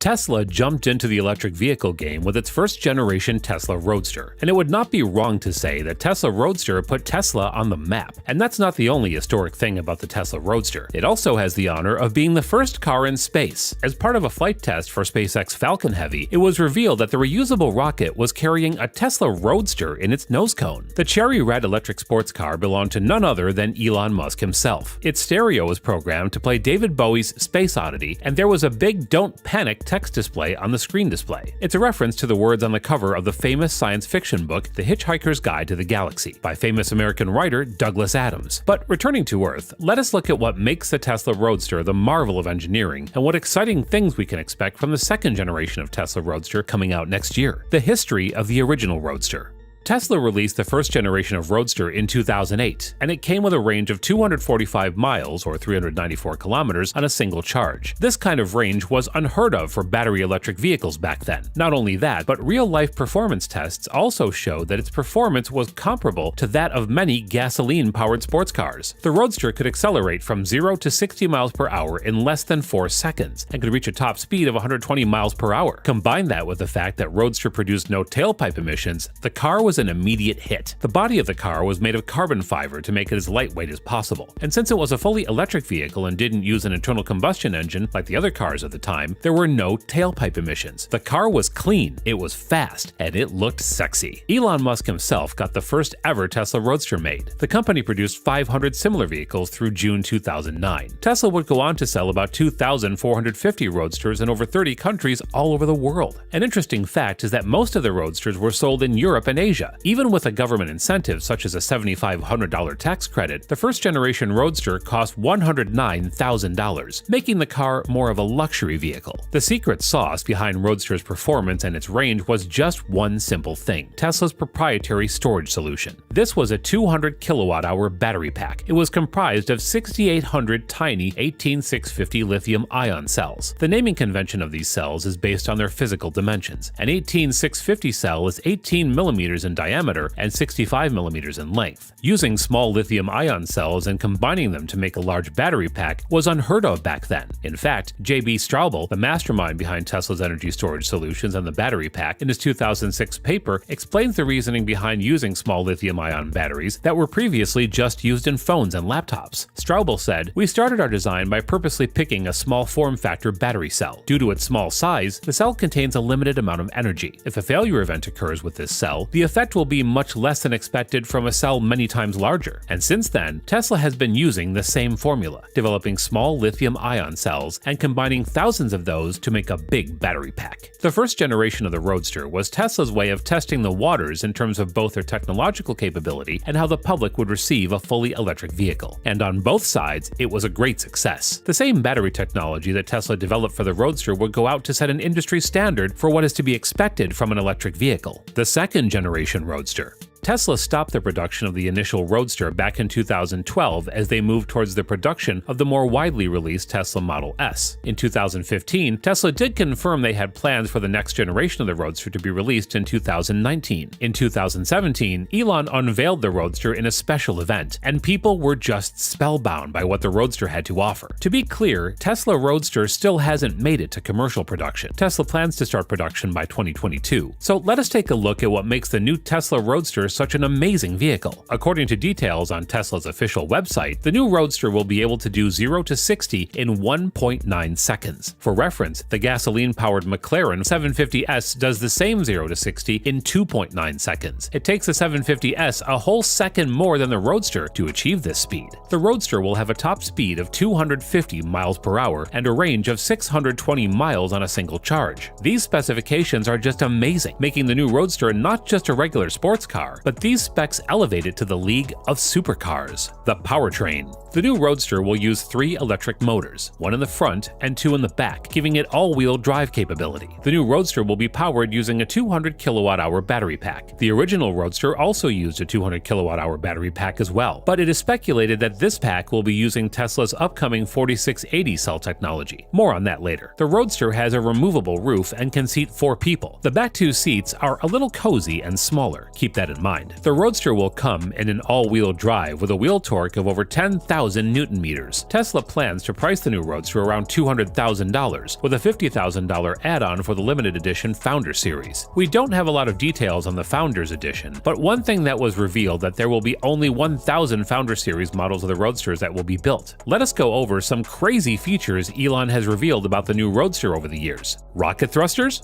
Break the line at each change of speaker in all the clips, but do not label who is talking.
Tesla jumped into the electric vehicle game with its first-generation Tesla Roadster, and it would not be wrong to say that Tesla Roadster put Tesla on the map. And that's not the only historic thing about the Tesla Roadster. It also has the honor of being the first car in space. As part of a flight test for SpaceX Falcon Heavy, it was revealed that the reusable rocket was carrying a Tesla Roadster in its nose cone. The cherry red electric sports car belonged to none other than Elon Musk himself. Its stereo was programmed to play David Bowie's Space Oddity, and there was a big "Don't Panic" text display on the screen display. It's a reference to the words on the cover of the famous science fiction book The Hitchhiker's Guide to the Galaxy by famous American writer Douglas Adams. But returning to Earth, let us look at what makes the Tesla Roadster the marvel of engineering and what exciting things we can expect from the second generation of Tesla Roadster coming out next year. The history of the original Roadster. Tesla released the first generation of Roadster in 2008, and it came with a range of 245 miles or 394 kilometers on a single charge. This kind of range was unheard of for battery electric vehicles back then. Not only that, but real-life performance tests also showed that its performance was comparable to that of many gasoline-powered sports cars. The Roadster could accelerate from 0 to 60 miles per hour in less than 4 seconds, and could reach a top speed of 120 miles per hour. Combine that with the fact that Roadster produced no tailpipe emissions, the car was an immediate hit. The body of the car was made of carbon fiber to make it as lightweight as possible. And since it was a fully electric vehicle and didn't use an internal combustion engine like the other cars of the time, there were no tailpipe emissions. The car was clean, it was fast, and it looked sexy. Elon Musk himself got the first ever Tesla Roadster made. The company produced 500 similar vehicles through June 2009. Tesla would go on to sell about 2,450 Roadsters in over 30 countries all over the world. An interesting fact is that most of the Roadsters were sold in Europe and Asia. Even with a government incentive such as a $7,500 tax credit, the first generation Roadster cost $109,000, making the car more of a luxury vehicle. The secret sauce behind Roadster's performance and its range was just one simple thing: Tesla's proprietary storage solution. This was a 200 kilowatt-hour battery pack. It was comprised of 6,800 tiny 18650 lithium-ion cells. The naming convention of these cells is based on their physical dimensions. An 18650 cell is 18 millimeters in diameter and 65 millimeters in length. Using small lithium-ion cells and combining them to make a large battery pack was unheard of back then. In fact, J.B. Straubel, the mastermind behind Tesla's energy storage solutions and the battery pack, in his 2006 paper explains the reasoning behind using small lithium-ion batteries that were previously just used in phones and laptops. Straubel said, "We started our design by purposely picking a small form factor battery cell. Due to its small size, the cell contains a limited amount of energy. If a failure event occurs with this cell, the effect will be much less than expected from a cell many times larger." And since then, Tesla has been using the same formula, developing small lithium-ion cells and combining thousands of those to make a big battery pack. The first generation of the Roadster was Tesla's way of testing the waters in terms of both their technological capability and how the public would receive a fully electric vehicle. And on both sides, it was a great success. The same battery technology that Tesla developed for the Roadster would go out to set an industry standard for what is to be expected from an electric vehicle. The second generation Roadster. Tesla stopped the production of the initial Roadster back in 2012 as they moved towards the production of the more widely released Tesla Model S. In 2015, Tesla did confirm they had plans for the next generation of the Roadster to be released in 2019. In 2017, Elon unveiled the Roadster in a special event, and people were just spellbound by what the Roadster had to offer. To be clear, Tesla Roadster still hasn't made it to commercial production. Tesla plans to start production by 2022. So let us take a look at what makes the new Tesla Roadster such an amazing vehicle. According to details on Tesla's official website, the new Roadster will be able to do 0 to 60 in 1.9 seconds. For reference, the gasoline-powered McLaren 750S does the same 0 to 60 in 2.9 seconds. It takes the 750S a whole second more than the Roadster to achieve this speed. The Roadster will have a top speed of 250 miles per hour and a range of 620 miles on a single charge. These specifications are just amazing, making the new Roadster not just a regular sports car, but these specs elevate it to the league of supercars. The powertrain. The new Roadster will use 3 electric motors, 1 in the front and 2 in the back, giving it all-wheel drive capability. The new Roadster will be powered using a 200 kilowatt-hour battery pack. The original Roadster also used a 200 kilowatt-hour battery pack as well, but it is speculated that this pack will be using Tesla's upcoming 4680 cell technology. More on that later. The Roadster has a removable roof and can seat 4 people. The back 2 seats are a little cozy and smaller. Keep that in mind. mind. The Roadster will come in an all-wheel drive with a wheel torque of over 10,000 Newton-meters. Tesla plans to price the new Roadster around $200,000, with a $50,000 add-on for the limited edition Founder Series. We don't have a lot of details on the Founders Edition, but one thing that was revealed that there will be only 1,000 Founder Series models of the Roadsters that will be built. Let us go over some crazy features Elon has revealed about the new Roadster over the years. Rocket thrusters?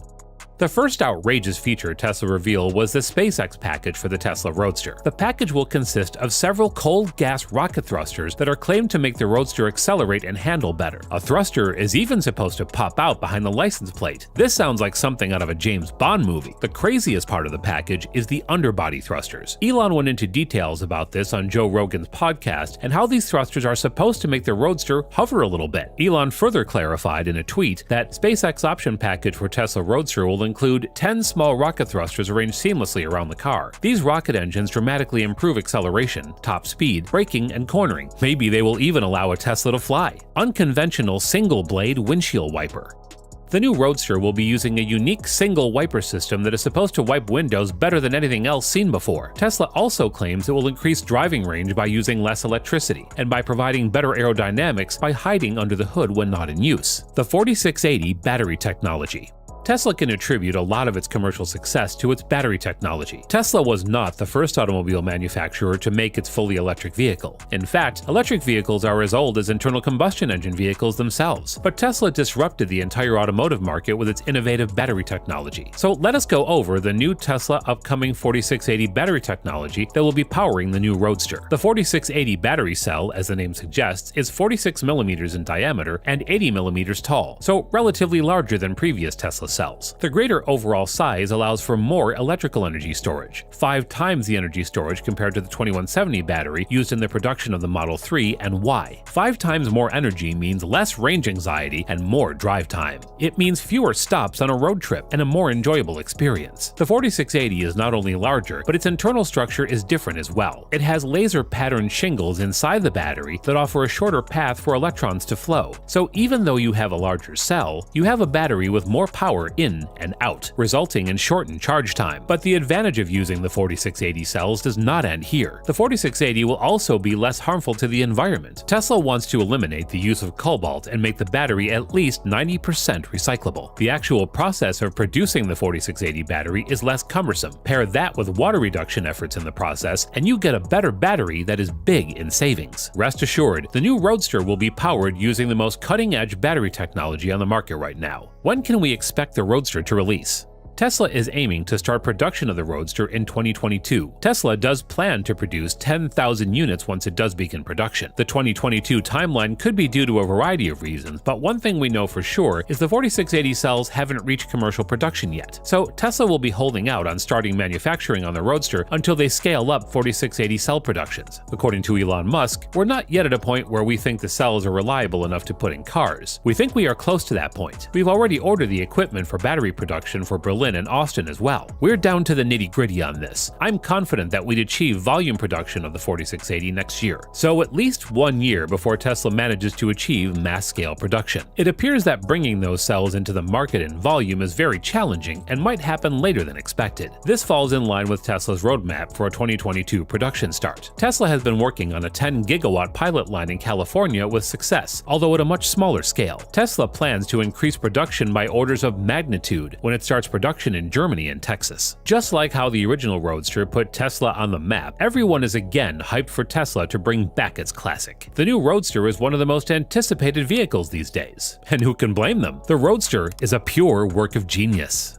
The first outrageous feature Tesla revealed was the SpaceX package for the Tesla Roadster. The package will consist of several cold gas rocket thrusters that are claimed to make the Roadster accelerate and handle better. A thruster is even supposed to pop out behind the license plate. This sounds like something out of a James Bond movie. The craziest part of the package is the underbody thrusters. Elon went into details about this on Joe Rogan's podcast and how these thrusters are supposed to make the Roadster hover a little bit. Elon further clarified in a tweet that SpaceX option package for Tesla Roadster will include 10 small rocket thrusters arranged seamlessly around the car. These rocket engines dramatically improve acceleration, top speed, braking, and cornering. Maybe they will even allow a Tesla to fly. Unconventional single-blade windshield wiper. The new Roadster will be using a unique single wiper system that is supposed to wipe windows better than anything else seen before. Tesla also claims it will increase driving range by using less electricity, and by providing better aerodynamics by hiding under the hood when not in use. The 4680 battery technology. Tesla can attribute a lot of its commercial success to its battery technology. Tesla was not the first automobile manufacturer to make its fully electric vehicle. In fact, electric vehicles are as old as internal combustion engine vehicles themselves. But Tesla disrupted the entire automotive market with its innovative battery technology. So let us go over the new Tesla upcoming 4680 battery technology that will be powering the new Roadster. The 4680 battery cell, as the name suggests, is 46 millimeters in diameter and 80 millimeters tall, so relatively larger than previous Tesla cells. The greater overall size allows for more electrical energy storage, 5 times the energy storage compared to the 2170 battery used in the production of the Model 3 and Y. 5 times more energy means less range anxiety and more drive time. It means fewer stops on a road trip and a more enjoyable experience. The 4680 is not only larger, but its internal structure is different as well. It has laser patterned shingles inside the battery that offer a shorter path for electrons to flow. So even though you have a larger cell, you have a battery with more power in and out, resulting in shortened charge time. But the advantage of using the 4680 cells does not end here. The 4680 will also be less harmful to the environment. Tesla wants to eliminate the use of cobalt and make the battery at least 90% recyclable. The actual process of producing the 4680 battery is less cumbersome. Pair that with water reduction efforts in the process, and you get a better battery that is big in savings. Rest assured, the new Roadster will be powered using the most cutting-edge battery technology on the market right now. When can we expect the Roadster to release? Tesla is aiming to start production of the Roadster in 2022. Tesla does plan to produce 10,000 units once it does begin production. The 2022 timeline could be due to a variety of reasons, but one thing we know for sure is the 4680 cells haven't reached commercial production yet. So Tesla will be holding out on starting manufacturing on the Roadster until they scale up 4680 cell productions. According to Elon Musk, we're not yet at a point where we think the cells are reliable enough to put in cars. We think we are close to that point. We've already ordered the equipment for battery production for Berlin and Austin as well. We're down to the nitty-gritty on this. I'm confident that we'd achieve volume production of the 4680 next year, so at least 1 year before Tesla manages to achieve mass-scale production. It appears that bringing those cells into the market in volume is very challenging and might happen later than expected. This falls in line with Tesla's roadmap for a 2022 production start. Tesla has been working on a 10-gigawatt pilot line in California with success, although at a much smaller scale. Tesla plans to increase production by orders of magnitude when it starts production in Germany and Texas. Just like how the original Roadster put Tesla on the map, everyone is again hyped for Tesla to bring back its classic. The new Roadster is one of the most anticipated vehicles these days. And who can blame them? The Roadster is a pure work of genius.